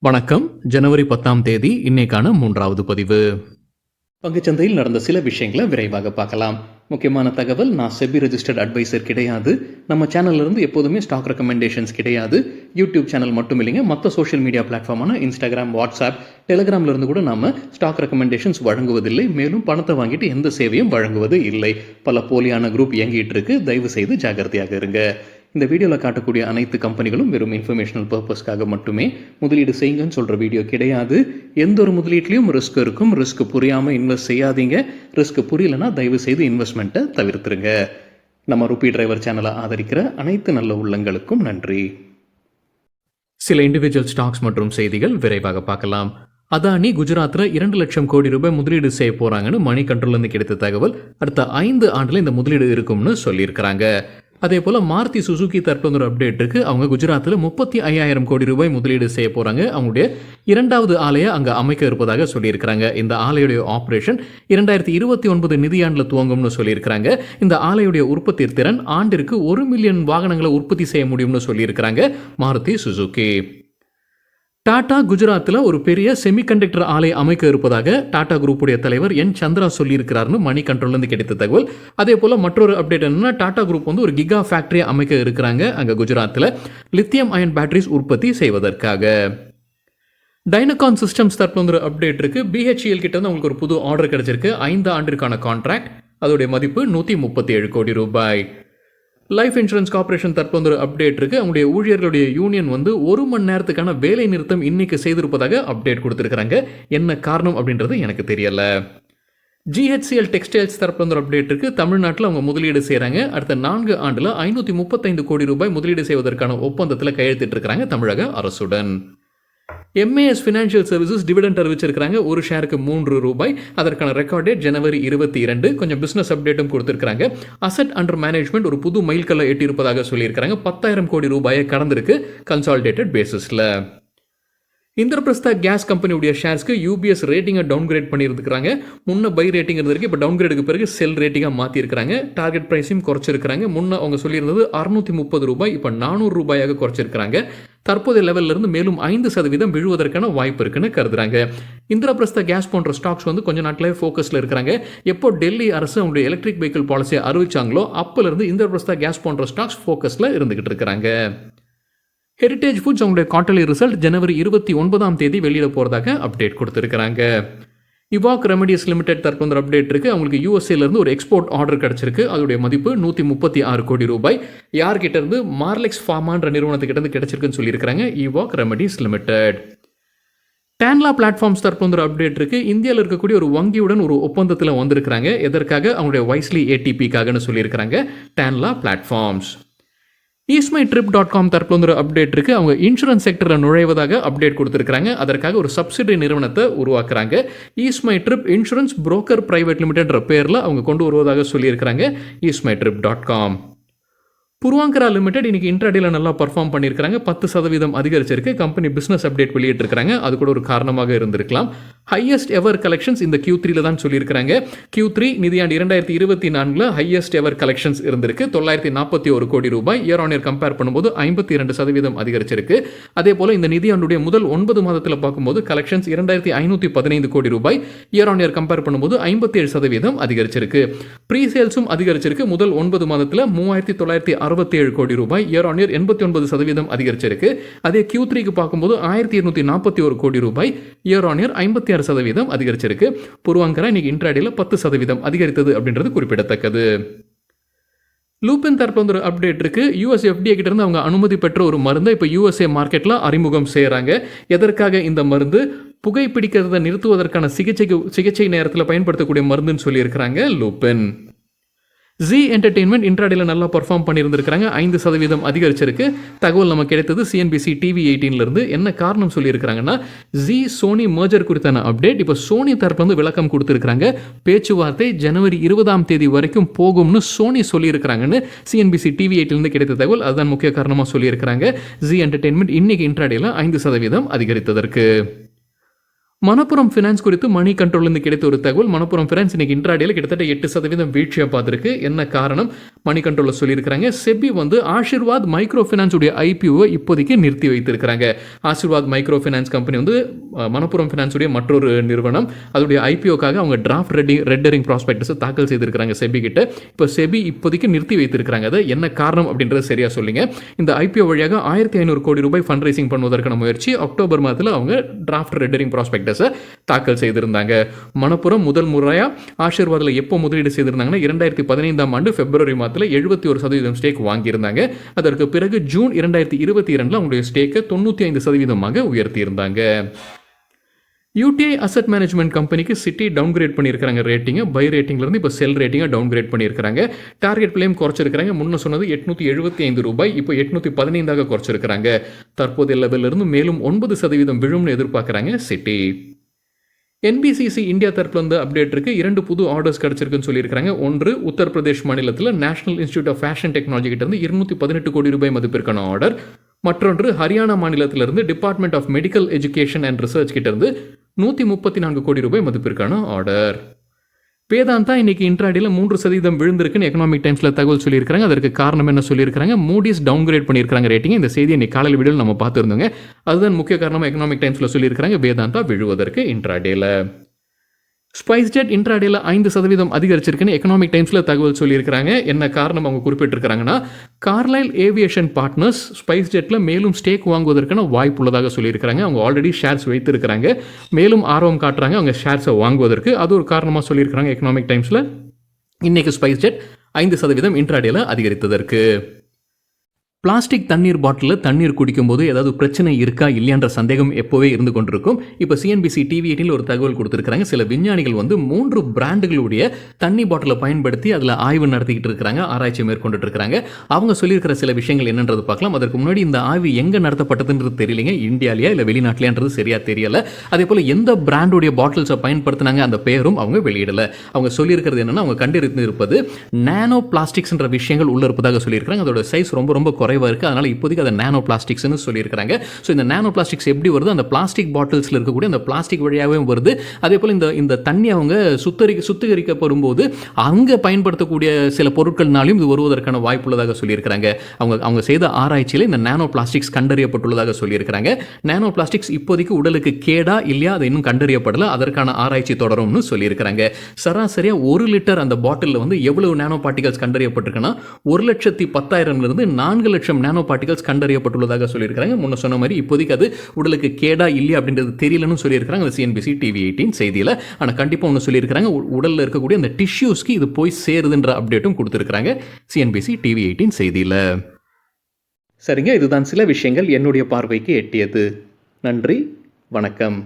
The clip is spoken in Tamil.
வணக்கம். ஜனவரி 10ஆம் தேதி இன்னைக்கான 3வது பதிவு. பங்குச்சந்தையில் நடந்த சில விஷயங்களை விரைவாக பார்க்கலாம். முக்கியமான தகவல், நான் செபி ரெஜிஸ்டர்ட் அட்வைசர் கிடையாது. நம்ம சேனல்ல இருந்து எப்போதுமே ஸ்டாக் ரெக்கமெண்டேஷன்ஸ் கிடையாது. யூடியூப் சேனல் மட்டும் இல்லைங்க, மற்ற சோஷியல் மீடியா பிளாட்ஃபார்மான இன்ஸ்டாகிராம், வாட்ஸ்அப், டெலிகிராம்ல இருந்து கூட நாம ஸ்டாக் ரெக்கமெண்டேஷன்ஸ் வழங்குவதில்லை. மேலும் பணத்தை வாங்கிட்டு எந்த சேவையும் வழங்குவது இல்லை. பல போலியான குரூப் இயங்கிட்டு இருக்கு. தயவு செய்து ஜாகிரதையாக இருங்க. இந்த வீடியோவில் காட்டக்கூடிய அனைத்து கம்பெனிகளும் வெறும் இன்ஃபர்மேஷனல் பர்பஸ்க்காக மட்டுமே முதலீடு செய்யுங்கன்னு சொல்கிற வீடியோ கிடையாது. எந்த ஒரு முதலீட்லையும் ரிஸ்க் இருக்கும். ரிஸ்க் புரியாமல் இன்வெஸ்ட் செய்யாதீங்க. ரிஸ்க் புரியலன்னா தயவு செய்து இன்வெஸ்ட்மெண்ட்டை தவிர்த்துருங்க. நம்ம ருபி டிரைவர் சேனலை ஆதரிக்கிற அனைத்து நல்ல உள்ளங்களுக்கும் நன்றி. சில இண்டிவிஜுவல் ஸ்டாக்ஸ் மற்றும் செய்திகள் விரைவாக பார்க்கலாம். அதானி குஜராத்தில் 2 லட்சம் கோடி ரூபாய் முதலீடு செய்ய போறாங்கன்னு மணி கண்ட்ரோல்லேருந்து கிடைத்த தகவல். அடுத்த 5 ஆண்டுல இந்த முதலீடு இருக்கும்னு சொல்லியிருக்கிறாங்க. அதே போல் மாருதி சுசுகி தற்போது ஒரு அப்டேட் இருக்குது. அவங்க குஜராத்தில் 35,000 கோடி ரூபாய் முதலீடு செய்ய போகிறாங்க. அவங்களுடைய 2வது ஆலையை அங்கே அமைக்க இருப்பதாக சொல்லியிருக்கிறாங்க. இந்த ஆலையுடைய ஆப்ரேஷன் 2029 நிதியாண்டில் துவங்கும்னு சொல்லியிருக்கிறாங்க. இந்த ஆலையுடைய உற்பத்தி திறன் ஆண்டிற்கு 1 மில்லியன் வாகனங்களை உற்பத்தி செய்ய முடியும்னு சொல்லியிருக்கிறாங்க மாருதி சுசுகி. டாடா குஜராத்தில் ஒரு பெரிய செமிகண்டக்டர் ஆலை அமைக்க இருப்பதாக டாடா குரூப்புடைய தலைவர் என் சந்திரா சொல்லியிருக்கிறார்னு மணி கண்ட்ரோல்லேருந்து கிடைத்த தகவல். அதே போல் மற்றொரு அப்டேட் என்னன்னா, டாடா குரூப் ஒரு கிகா ஃபேக்டரியை அமைக்க இருக்கிறாங்க அங்கே குஜராத்தில் லித்தியம் அயன் பேட்டரிஸ் உற்பத்தி செய்வதற்காக. டைனகான் சிஸ்டம்ஸ் தற்போது அப்டேட் இருக்கு. பிஹெச்இஎல் கிட்ட வந்து அவங்களுக்கு ஒரு புது ஆர்டர் கிடைச்சிருக்கு. 5 ஆண்டிற்கான கான்ட்ராக்ட். அதோடைய மதிப்பு 137 கோடி ரூபாய். லைஃப் இன்சூரன்ஸ் கார்பரேஷன் தற்போது ஒரு அப்டேட் இருக்கு. அவங்களுடைய ஊழியர்களுடைய யூனியன் 1 மணி நேரத்துக்கான வேலை நிறுத்தம் இன்னைக்கு செய்திருப்பதாக அப்டேட் கொடுத்திருக்கிறாங்க. என்ன காரணம் அப்படின்றது எனக்கு தெரியல. GHCL டெக்ஸ்டைல்ஸ் தரப்புல ஒரு அப்டேட் இருக்கு. தமிழ்நாட்டில் அவங்க முதலீடு செய்கிறாங்க. அடுத்த 4 ஆண்டுல 535 கோடி ரூபாய் முதலீடு செய்வதற்கான ஒப்பந்தத்தில் கையெழுத்திட்டு இருக்கிறாங்க தமிழக அரசுடன். MAS ஃபினான்ஷியல் சர்வீசஸ் டிவிடெண்ட் அறிவிச்சிருக்கிறாங்க. ஒரு ஷேருக்கு 3 ரூபாய். அதற்கான ரெக்கார்ட் டேட் ஜனவரி 22. கொஞ்சம் பிசினஸ் அப்டேட்டும் கொடுத்திருக்காங்க. அசெட் அண்டர் மேனேஜ்மெண்ட் ஒரு புது மைல்கல்லை எட்டியிருப்பதாக சொல்லியிருக்காங்க. 10,000 கோடி ரூபாயை கடந்திருக்கு கன்சாலிடேட்டட் பேசிஸ்ல. இந்திரபிரஸ்தா கேஸ் கம்பெனியுடைய ஷேர்ஸ்க்கு UBS ரேட்டிங்கை டவுன்கிரேட் பண்ணியிருக்கிறாங்க. முன்ன பை ரேட்டிங் இருந்திருக்கு, இப்போ டவுன்கிரேடுக்கு பிறகு செல் ரேட்டிங்காக மாற்றிருக்கிறாங்க. டார்கெட் ப்ரைஸையும் குறைச்சிருக்கிறாங்க. முன்ன அவங்க சொல்லியிருந்தது 630 ரூபாய், இப்போ 400 ரூபாயாக குறைச்சிருக்கிறாங்க. தற்போதைய லெவலில் இருந்து மேலும் 5% விழுவதற்கான வாய்ப்பு இருக்குன்னு கருதுறாங்க. இந்திரபிரஸ்தா கேஸ் போன்ற ஸ்டாக்ஸ் கொஞ்ச நாட்டிலே ஃபோக்கஸில் இருக்கிறாங்க. எப்போ டெல்லி அரசு அவங்களுடைய எலக்ட்ரிக் வெஹிக்கிள் பாலிசியை அறிவிச்சாங்களோ அப்போலேருந்து இந்திரபிரஸ்தா கேஸ் போன்ற ஸ்டாக்ஸ் ஃபோக்கஸில் இருந்துகிட்டு இருக்கிறாங்க. ஹெரிட்டேஜ் ஃபுட்ஸ் அவங்களுடைய குவார்ட்டர்லி ரிசல்ட் ஜனவரி 29ஆம் தேதி வெளியிட போகிறதாக அப்டேட் கொடுத்துருக்காங்க. இவாக் ரெமடிஸ் லிமிடெட் தற்போது அப்டேட் இருக்குது. அவங்களுக்கு யூஎஸ்ஏலேருந்து ஒரு எக்ஸ்போர்ட் ஆர்டர் கிடச்சிருக்கு. அதோடைய மதிப்பு 136 கோடி ரூபாய். யார்கிட்ட இருந்து? மார்லெக்ஸ் ஃபார்மான்ற நிறுவனத்துக்கிட்ட கிடைச்சிருக்குன்னு சொல்லியிருக்கிறாங்க இவாக் ரெமடிஸ் லிமிடெட். டேன்லா பிளாட்ஃபார்ம்ஸ் தற்போது அப்டேட் இருக்குது. இந்தியாவில் இருக்கக்கூடிய ஒரு வங்கியுடன் ஒரு ஒப்பந்தத்தில் வந்திருக்கிறாங்க. எதற்காக? அவங்களுடைய வைஸ்லி ATPக்காகன்னு சொல்லியிருக்கிறாங்க டேன்லா பிளாட்ஃபார்ம்ஸ். eastmytrip.com தற்போது அப்டேட் இருக்கு. அவங்க இன்சூரன்ஸ் செக்டரில் நுழைவதாக அப்டேட் கொடுத்துருக்காங்க. அதற்காக ஒரு சப்சிடரி நிறுவனத்தை உருவாக்குறாங்க. eastmytrip இன்சூரன்ஸ் புரோக்கர் பிரைவேட் லிமிடெட்ன்ற பேரில் அவங்க கொண்டு வருவதாக சொல்லியிருக்கிறாங்க eastmytrip.com. புருவாங்கரா லிமிடெட் இன்னைக்கு இன்ட்ராடேல நல்லா பர்ஃபார்ம் பண்ணியிருக்காங்க. 10% அதிகரிச்சிருக்கு. கம்பெனி பிசினஸ் அப்டேட் வெளியிட்டிருக்காங்க. அது கூட ஒரு காரணமாக இருந்திருக்கலாம். ஹையஸ்ட் எவர் கலெக்ஷன்ஸ் இந்த Q3 தான் சொல்லியிருக்காங்க. Q3 நிதியாண்டு 2024 ஹையஸ்ட் எவர் கலெக்ஷன்ஸ் இருந்திருக்கு. 941 கோடி ரூபாய். இயர் ஆன் இயர் கம்பேர் பண்ணும்போது 52% அதிகரிச்சிருக்கு. அதே போல இந்த நிதியாண்டுடைய முதல் 9 மாதத்தில் பார்க்கும்போது கலெக்ஷன்ஸ் 2515 கோடி ரூபாய். இயர் ஆன் இயர் கம்பேர் பண்ணும்போது 57% அதிகரிச்சிருக்கு. ப்ரீ சேல்ஸும் அதிகரிச்சிருக்கு. முதல் 9 மாதத்தில் 3967 கோடி ரூபாய். இயர் ஆன் இயர் 89% அதிகரிச்சிருக்கு. அதே Q3க்கு பார்க்கும்போது 1241 கோடி ரூபாய். இயர் ஆன் இயர் 56% அதிகரிச்சிருக்கு. புருவாங்கரா இன்னைக்கு இன்ட்ராடேல 10% அதிகரித்தது அப்படின்றது குறிப்பிடத்தக்கது. லூபின் தரப்புல ஒரு அப்டேட் இருக்கு. US FDA கிட்ட இருந்து அவங்க அனுமதி பெற்ற ஒரு மருந்தை இப்போ USA மார்க்கெட்ல அறிமுகம் செய்யறாங்க. எதற்காக இந்த மருந்து? புகைப்பிடிக்கிறத நிறுத்துவதற்கான சிகிச்சை நேரத்தில் பயன்படுத்தக்கூடிய மருந்துன்னு சொல்லியிருக்கிறாங்க லூபின். ஜி என்டர்டெயின்மெண்ட் இன்ட்ராடேல நல்லா பர்ஃபார்ம் பண்ணியிருந்திருக்காங்க. 5% அதிகரிச்சிருக்கு. தகவல் நமக்கு கிடைத்தது CNBC TV 18 என்ன காரணம் சொல்லியிருக்கிறாங்கன்னா, ஜி சோனி மர்ஜர் குறித்தான அப்டேட். இப்போ சோனி தரப்புல விளக்கம் கொடுத்துருக்காங்க. பேச்சுவார்த்தை ஜனவரி 20ஆம் தேதி வரைக்கும் போகும்னு சோனி சொல்லியிருக்கிறாங்கன்னு CNBC TV 18 கிடைத்த தகவல். அதுதான் முக்கிய காரணமாக சொல்லியிருக்கிறாங்க. ஜி என்டர்டெயின்மெண்ட் இன்னைக்கு இன்ட்ராடேல 5% அதிகரித்ததற்கு. மணப்புரம் ஃபினான்ஸ் குறித்து மணி கண்ட்ரோல்லேருந்து கிடைத்த ஒரு தகவல். மணப்புரம் ஃபினான்ஸ் இன்னைக்கு இன்ட்ராடேல கிட்டத்தட்ட 8% வீழ்ச்சியாக பார்த்துருக்கு. என்ன காரணம்? மணி கண்ட்ரோலில் சொல்லியிருக்கிறாங்க. செபி வந்து ஆஷிர்வாத் மைக்ரோ ஃபினான்ஸுடைய ஐபிஓவை இப்போதைக்கு நிறுத்தி வைத்திருக்கிறாங்க. ஆஷிர்வாத் மைக்ரோ ஃபினான்ஸ் கம்பெனி வந்து மணப்புரம் ஃபினான்ஸுடைய மற்றொரு நிறுவனம். அதோடைய ஐபிஓக்காக அவங்க டிராஃப்ட் ரெட் ஹெரிங் ப்ராஸ்பெக்டஸ் தாக்கல் செய்திருக்கிறாங்க செபி கிட்ட. இப்போ செபி இப்போதைக்கு நிறுத்தி வைத்திருக்கிறாங்க. அது என்ன காரணம் அப்படின்றது சரியா சொல்லுங்க. இந்த ஐபிஓ வழியாக 1500 கோடி ரூபாய் ஃபண்ட் ரைசிங் பண்ணுவதற்கான முயற்சி அக்டோபர் மாதத்தில் அவங்க டிராஃப்ட் ரெட் ஹெரிங் ப்ராஸ்பெக்டஸ் தாக்கல் செய்திருந்தாங்க. மணப்புரம் முதல் முறையா ஆஷிர்வாதில் எப்போ முதலீடு செய்திருந்தாங்கன்னா 2015 ஆண்டு பிப்ரவரி மாதத்தில் 71% ஸ்டேக் வாங்கியிருந்தாங்க. அதற்கு பிறகு ஜூன் 2022 அவங்களுடைய ஸ்டேக்கை 95% உயர்த்தியிருந்தாங்க. யூடிஐ அசெட் மேனேஜ்மெண்ட் கம்பெனிக்கு சிட்டி டவுன்கிரேட் பண்ணியிருக்காங்க ரேட்டிங்கை. பை ரேட்டிங்லேருந்து இப்போ செல் ரேட்டிங்கை டவுன்கிரேட் பண்ணியிருக்காங்க. டார்கெட் பிளேம் குறைச்சிருக்காங்க. முன்ன சொன்னது ₹875, இப்போ $815 குறைச்சிருக்காங்க. தற்போதைய லெவலிருந்து மேலும் 9% விழும்னு எதிர்பார்க்குறாங்க சிட்டி. என்பிசிசி இந்தியா தரப்புல வந்து அப்டேட் இருக்கு. 2 புது ஆர்டர்ஸ் கிடைச்சிருக்குன்னு சொல்லியிருக்காங்க. ஒன்று உத்தரப்பிரதேஷ் மாநிலத்தில் national institute of fashion technology கிட்ட இருந்து ₹218 கோடி மதிப்பிற்கான ஆர்டர். மற்றொன்று ஹரியானா மாநிலத்திலிருந்து department of medical education and research கிட்ட இருந்து ₹134 கோடி மதிப்பிற்கான ஆர்டர். வேதாந்தா இன்னைக்கு இன்ட்ராடேல 3% விழுந்திருக்குன்னு எக்கனாமிக் டைம்ஸ்ல தகவல் சொல்லியிருக்காங்க. அதற்கு காரணம் என்ன சொல்லியிருக்காங்க? மூடிஸ் டவுன்கிரேட் பண்ணியிருக்காங்க ரேட்டிங். இந்த செய்தி இன்னைக்கு காலையில் வீடியோவில் நம்ம பார்த்துருந்தோங்க. அதுதான் முக்கிய காரணமாக எக்கனாமிக் டைம்ஸ்ல சொல்லியிருக்காங்க வேதாந்தா விழுவதற்கு இன்ட்ராடேல. ஸ்பைஸ் ஜெட் இன்ட்ராடேல 5% அதிகரிச்சிருக்குன்னு எக்கனாமிக் டைம்ஸில் தகவல் சொல்லியிருக்கிறாங்க. என்ன காரணம் அவங்க குறிப்பிட்டிருக்கிறாங்கன்னா, கார்லைல் ஏவியேஷன் பார்ட்னர்ஸ் ஸ்பைஸ் ஜெட்டில் மேலும் ஸ்டேக் வாங்குவதற்கான வாய்ப்பு உள்ளதாக சொல்லியிருக்கிறாங்க. அவங்க ஆல்ரெடி ஷேர்ஸ் வைத்திருக்கிறாங்க. மேலும் ஆர்வம் காட்டுறாங்க அவங்க ஷேர்ஸை வாங்குவதற்கு. அது ஒரு காரணமாக சொல்லியிருக்கிறாங்க எக்கனாமிக் டைம்ஸில். இன்னைக்கு ஸ்பைஸ் ஜெட் 5% இன்ட்ராடேல அதிகரித்ததற்கு. பிளாஸ்டிக் தண்ணீர் பாட்டிலில் தண்ணீர் குடிக்கும்போது ஏதாவது பிரச்சனை இருக்கா இல்லையான்ற சந்தேகம் எப்போவே இருந்து கொண்டிருக்கும். இப்போ சிஎன்பிசி டிவி 18 ஒரு தகவல் கொடுத்துருக்காங்க. சில விஞ்ஞானிகள் வந்து 3 பிராண்டுகளுடைய தண்ணி பாட்டிலை பயன்படுத்தி அதில் ஆய்வு நடத்திக்கிட்டு இருக்கிறாங்க, ஆராய்ச்சி மேற்கொண்டுட்டு இருக்கிறாங்க. அவங்க சொல்லியிருக்கிற சில விஷயங்கள் என்னன்றது பார்க்கலாம். அதற்கு முன்னாடி இந்த ஆய்வு எங்கே நடத்தப்பட்டதுன்றது தெரியலைங்க. இந்தியாவிலையா இல்லை வெளிநாட்டிலையான்றது சரியா தெரியல. அதே போல் எந்த பிராண்டுடைய பாட்டில்ஸை பயன்படுத்தினாங்க அந்த பெயரும் அவங்க வெளியிடலை. அவங்க சொல்லியிருக்கிறது என்னன்னா, அவங்க கண்டிருந்து இருப்பது நானோ பிளாஸ்டிக்ஸ்ன்ற விஷயங்கள் உள்ள இருப்பதாக சொல்லியிருக்கிறாங்க. அதோட சைஸ் ரொம்ப குறைவாக இருக்குது. அதனால் இப்போதைக்கு அதை நானோ பிளாஸ்டிக்ஸ்னு சொல்லியிருக்கிறாங்க. ஸோ இந்த நானோ பிளாஸ்டிக்ஸ் எப்படி வருது? அந்த பிளாஸ்டிக் பாட்டில்ஸில் இருக்கக்கூடிய அந்த பிளாஸ்டிக் வழியாகவே வருது. அதே போல் இந்த தண்ணி அவங்க சுத்திகரிக்கப்படும் போது அங்கே பயன்படுத்தக்கூடிய சில பொருட்கள்னாலையும் இது வருவதற்கான வாய்ப்பு உள்ளதாக சொல்லியிருக்கிறாங்க. அவங்க செய்த ஆராய்ச்சியில் இந்த நானோ பிளாஸ்டிக்ஸ் கண்டறியப்பட்டுள்ளதாக சொல்லியிருக்கிறாங்க. நானோ பிளாஸ்டிக்ஸ் இப்போதைக்கு உடலுக்கு கேடா இல்லையா அதை இன்னும் கண்டறியப்படலை. அதற்கான ஆராய்ச்சி தொடரும்னு சொல்லியிருக்கிறாங்க. சராசரியாக 1 லிட்டர் அந்த பாட்டிலில் வந்து எவ்வளவு நானோ பார்ட்டிகல்ஸ் கண்டறியப்பட்டிருக்குன்னா 1,10,000 4 லட்சம் நானோ பார்ட்டிகல்ஸ் கண்டறியப்பட்டுள்ளதாக சொல்லியிருக்காங்க. முன்ன சொன்ன மாதிரி இப்போதைக்கு அது உடலுக்கு கேடா இல்லையா அப்படின்றது தெரியலன்னு சொல்லியிருக்காங்க சிஎன்பிசி டிவி 18 செய்தியில். ஆனால் கண்டிப்பாக ஒன்று சொல்லியிருக்காங்க, உடலில் இருக்கக்கூடிய அந்த டிஷ்யூஸ்க்கு இது போய் சேருதுன்ற அப்டேட்டும் கொடுத்துருக்காங்க சிஎன்பிசி டிவி 18 செய்தியில். சரிங்க, இதுதான் சில விஷயங்கள் என்னுடைய பார்வைக்கு எட்டியது. நன்றி, வணக்கம்.